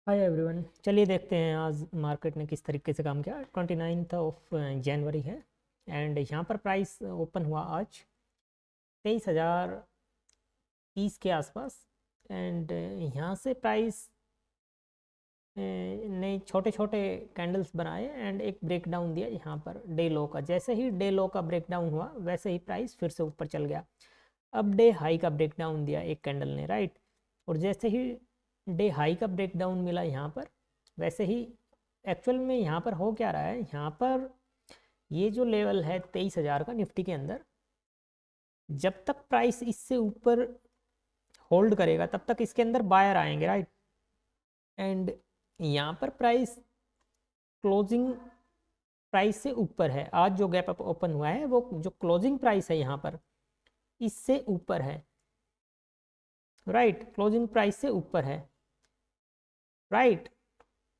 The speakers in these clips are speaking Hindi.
हाय एवरीवन, चलिए देखते हैं आज मार्केट ने किस तरीके से काम किया। 29 ऑफ जनवरी है एंड यहाँ पर प्राइस ओपन हुआ आज 23,030 के आसपास। एंड यहाँ से प्राइस ने छोटे छोटे कैंडल्स बनाए एंड एक ब्रेक डाउन दिया यहाँ पर डे लो का। जैसे ही डे लो का ब्रेक डाउन हुआ वैसे ही प्राइस फिर से ऊपर चल गया। अब डे हाई का ब्रेक डाउन दिया एक कैंडल ने, राइट। और जैसे ही डे हाई का ब्रेक डाउन मिला यहाँ पर, वैसे ही एक्चुअल में यहाँ पर हो क्या रहा है, यहाँ पर ये जो लेवल है 23,000 का निफ्टी के अंदर, जब तक प्राइस इससे ऊपर होल्ड करेगा तब तक इसके अंदर बायर आएंगे, राइट। एंड यहाँ पर प्राइस क्लोजिंग प्राइस से ऊपर है। आज जो गैप अप ओपन हुआ है वो जो क्लोजिंग प्राइस है यहाँ पर इससे ऊपर है, राइट। क्लोजिंग प्राइस से ऊपर है, राइट।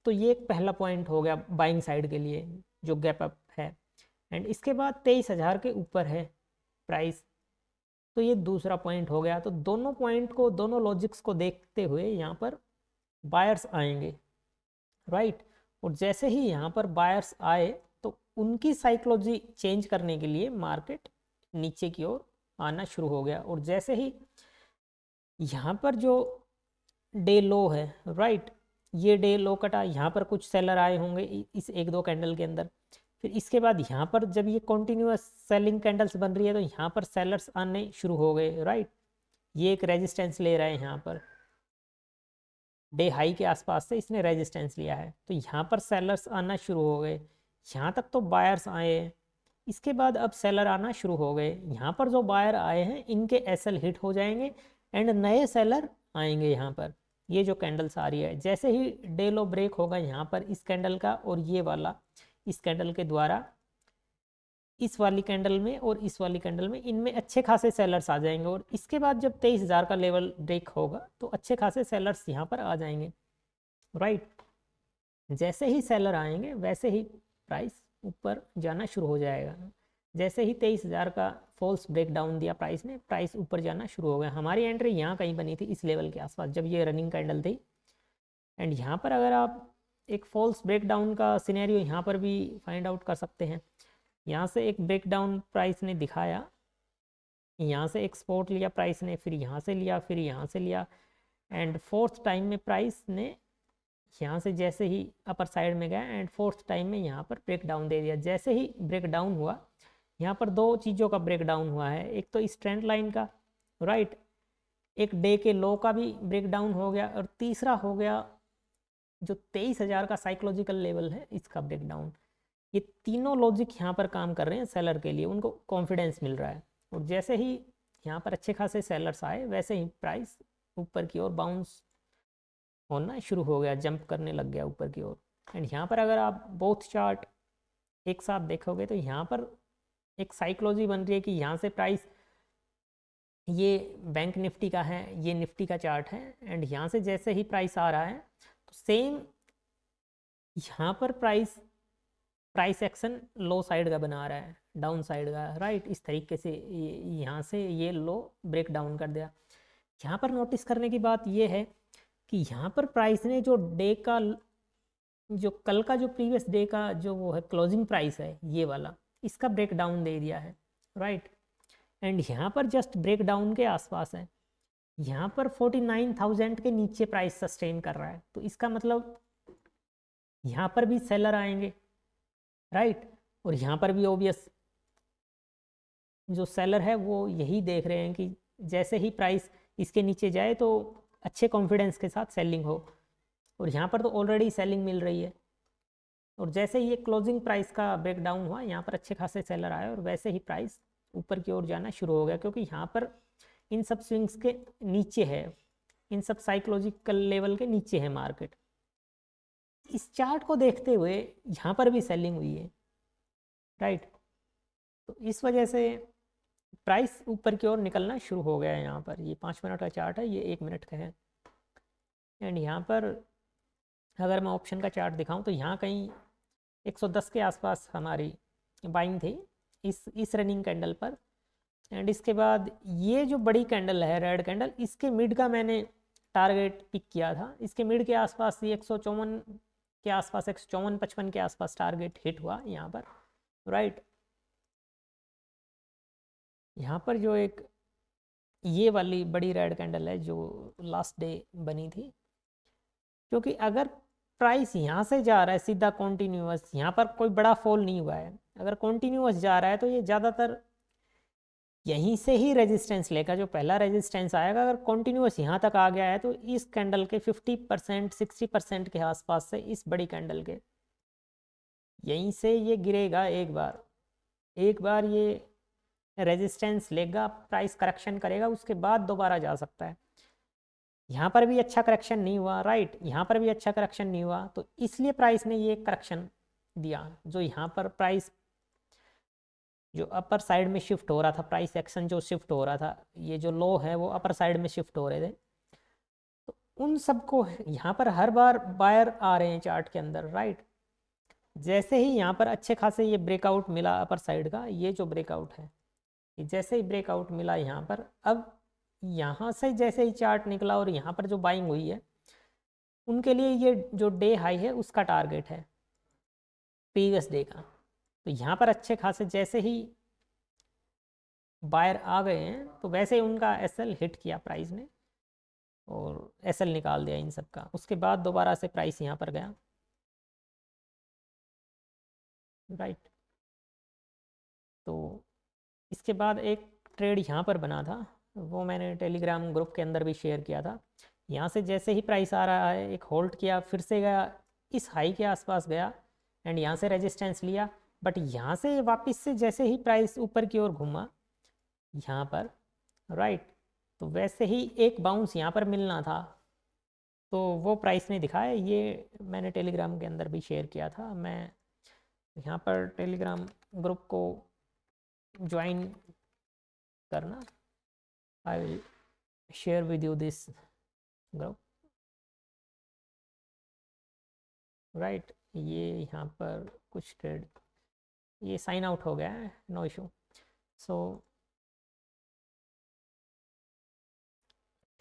तो ये एक पहला पॉइंट हो गया बाइंग साइड के लिए जो गैप अप है। एंड इसके बाद 23,000 के ऊपर है प्राइस, तो ये दूसरा पॉइंट हो गया। तो दोनों पॉइंट को, दोनों लॉजिक्स को देखते हुए यहाँ पर बायर्स आएंगे, राइट। और जैसे ही यहाँ पर बायर्स आए तो उनकी साइकोलॉजी चेंज करने के लिए मार्केट नीचे की ओर आना शुरू हो गया। और जैसे ही यहाँ पर जो डे लो है, राइट, ये डे लो कटा, यहाँ पर कुछ सेलर आए होंगे इस एक दो कैंडल के अंदर। फिर इसके बाद यहाँ पर जब ये कॉन्टिन्यूस सेलिंग कैंडल्स बन रही है तो यहाँ पर सेलर्स आने शुरू हो गए, राइट। ये एक रेजिस्टेंस ले रहा है, यहाँ पर डे हाई के आसपास से इसने रेजिस्टेंस लिया है, तो यहाँ पर सेलर्स आना शुरू हो गए। यहाँ तक तो बायर्स आए, इसके बाद अब सेलर आना शुरू हो गए। यहाँ पर जो बायर आए हैं इनके एसएल हिट हो जाएंगे एंड नए सेलर आएंगे यहाँ पर। ये जो कैंडल्स आ रही है, जैसे ही डे लो ब्रेक होगा यहाँ पर इस कैंडल का और ये वाला, इस कैंडल के द्वारा इस वाली कैंडल में और इस वाली कैंडल में, इनमें अच्छे खासे सेलर्स आ जाएंगे। और इसके बाद जब 23,000 का लेवल ब्रेक होगा तो अच्छे खासे सेलर्स यहाँ पर आ जाएंगे, राइट। जैसे ही सेलर आएंगे वैसे ही प्राइस ऊपर जाना शुरू हो जाएगा। जैसे ही 23,000 का फॉल्स ब्रेक डाउन दिया प्राइस ने, प्राइस ऊपर जाना शुरू हो गया। हमारी एंट्री यहाँ कहीं बनी थी इस लेवल के आसपास जब ये रनिंग कैंडल थी। एंड यहाँ पर अगर आप एक फॉल्स ब्रेक डाउन का सिनेरियो यहाँ पर भी फाइंड आउट कर सकते हैं। यहाँ से एक ब्रेक डाउन प्राइस ने दिखाया, यहाँ से एक सपोर्ट लिया प्राइस ने, फिर यहाँ से लिया, फिर यहाँ से लिया। एंड फोर्थ टाइम में प्राइस ने यहाँ से जैसे ही अपर साइड में गया एंड फोर्थ टाइम में यहाँ पर ब्रेक डाउन दे दिया। जैसे ही ब्रेक डाउन हुआ, यहाँ पर दो चीज़ों का ब्रेक डाउन हुआ है, एक तो इस ट्रेंड लाइन का, राइट, एक डे के लो का भी ब्रेक डाउन हो गया, और तीसरा हो गया जो 23,000 का साइकोलॉजिकल लेवल है इसका ब्रेक डाउन। ये तीनों लॉजिक यहाँ पर काम कर रहे हैं सेलर के लिए, उनको कॉन्फिडेंस मिल रहा है। और जैसे ही यहाँ पर अच्छे खासे सेलर्स आए वैसे ही प्राइस ऊपर की ओर बाउंस होना शुरू हो गया, जंप करने लग गया ऊपर की ओर। एंड यहाँ पर अगर आप बोथ चार्ट एक साथ देखोगे तो यहाँ पर एक साइकोलॉजी बन रही है कि यहाँ से प्राइस, ये बैंक निफ्टी का है, ये निफ्टी का चार्ट है, एंड यहाँ से जैसे ही प्राइस आ रहा है तो सेम यहाँ पर प्राइस एक्शन लो साइड का बना रहा है, डाउन साइड का, राइट। इस तरीके से यहाँ से ये लो ब्रेक डाउन कर दिया। यहाँ पर नोटिस करने की बात ये है कि यहाँ पर प्राइस ने जो डे का, जो कल का जो प्रीवियस डे का जो वो है क्लोजिंग प्राइस है ये वाला, इसका ब्रेक डाउन दे दिया है, राइट। एंड यहाँ पर जस्ट ब्रेक डाउन के आसपास है, यहाँ पर 49,000 के नीचे प्राइस सस्टेन कर रहा है। तो इसका मतलब यहाँ पर भी सेलर आएंगे, राइट। और यहाँ पर भी ओबियस जो सेलर है वो यही देख रहे हैं कि जैसे ही प्राइस इसके नीचे जाए तो अच्छे कॉन्फिडेंस के साथ सेलिंग हो, और यहाँ पर तो ऑलरेडी सेलिंग मिल रही है। और जैसे ही ये क्लोजिंग प्राइस का ब्रेक डाउन हुआ यहाँ पर अच्छे खासे सेलर आए और वैसे ही प्राइस ऊपर की ओर जाना शुरू हो गया, क्योंकि यहाँ पर इन सब स्विंग्स के नीचे है, इन सब साइकोलॉजिकल लेवल के नीचे है मार्केट। इस चार्ट को देखते हुए यहाँ पर भी सेलिंग हुई है, राइट। तो इस वजह से प्राइस ऊपर की ओर निकलना शुरू हो गया है। यहाँ पर ये 5 मिनट का चार्ट है, ये 1 मिनट का है। एंड यहाँ पर अगर मैं ऑप्शन का चार्ट दिखाऊं तो यहाँ कहीं 110 के आसपास हमारी बाइंग थी इस रनिंग कैंडल पर। एंड इसके बाद ये जो बड़ी कैंडल है रेड कैंडल, इसके मिड का मैंने टारगेट पिक किया था, इसके मिड के आसपास ये 154 के आसपास, 154-55 के आसपास टारगेट हिट हुआ यहाँ पर, राइट। यहाँ पर जो एक ये वाली बड़ी रेड कैंडल है जो लास्ट डे बनी थी, क्योंकि अगर प्राइस यहाँ से जा रहा है सीधा कॉन्टीन्यूअस, यहाँ पर कोई बड़ा फॉल नहीं हुआ है, अगर कॉन्टीन्यूअस जा रहा है तो ये ज़्यादातर यहीं से ही रेजिस्टेंस लेगा, जो पहला रेजिस्टेंस आएगा अगर कॉन्टीन्यूअस यहाँ तक आ गया है तो इस कैंडल के 50% 60% के आसपास से इस बड़ी कैंडल के यहीं से ये गिरेगा, एक बार ये रेजिस्टेंस लेगा, प्राइस करेक्शन करेगा, उसके बाद दोबारा जा सकता है। यहाँ पर भी अच्छा करेक्शन नहीं हुआ, राइट, यहाँ पर भी अच्छा करेक्शन नहीं हुआ, तो इसलिए प्राइस ने ये करेक्शन दिया, जो यहाँ पर प्राइस जो अपर साइड में शिफ्ट हो रहा था, प्राइस एक्शन जो शिफ्ट हो रहा था, ये जो लो है वो अपर साइड में शिफ्ट हो रहे थे, तो उन सबको यहाँ पर हर बार बायर आ रहे हैं चार्ट के अंदर, राइट। जैसे ही यहाँ पर अच्छे खासे ये ब्रेकआउट मिला अपर साइड का, ये जो ब्रेकआउट है, जैसे ही ब्रेकआउट मिला यहाँ पर, अब यहाँ से जैसे ही चार्ट निकला और यहाँ पर जो बाइंग हुई है उनके लिए ये जो डे हाई है उसका टारगेट है प्रीवियस डे का, तो यहाँ पर अच्छे खासे जैसे ही बायर आ गए हैं तो वैसे ही उनका एसएल हिट किया प्राइस ने और एसएल निकाल दिया इन सब का, उसके बाद दोबारा से प्राइस यहाँ पर गया, राइट। तो इसके बाद एक ट्रेड यहाँ पर बना था, वो मैंने टेलीग्राम ग्रुप के अंदर भी शेयर किया था। यहाँ से जैसे ही प्राइस आ रहा है एक होल्ड किया, फिर से गया इस हाई के आसपास गया एंड यहाँ से रेजिस्टेंस लिया, बट यहाँ से वापस से जैसे ही प्राइस ऊपर की ओर घूमा यहाँ पर, राइट, तो वैसे ही एक बाउंस यहाँ पर मिलना था, तो वो प्राइस ने दिखाया, ये मैंने टेलीग्राम के अंदर भी शेयर किया था। मैं यहाँ पर टेलीग्राम ग्रुप को ज्वाइन करना, I will share with you this group, right. ये यहाँ पर कुछ ट्रेड ये साइन आउट हो गया है, नो इशू। सो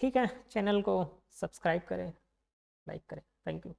ठीक है, चैनल को सब्सक्राइब करें, लाइक करें, थैंक यू।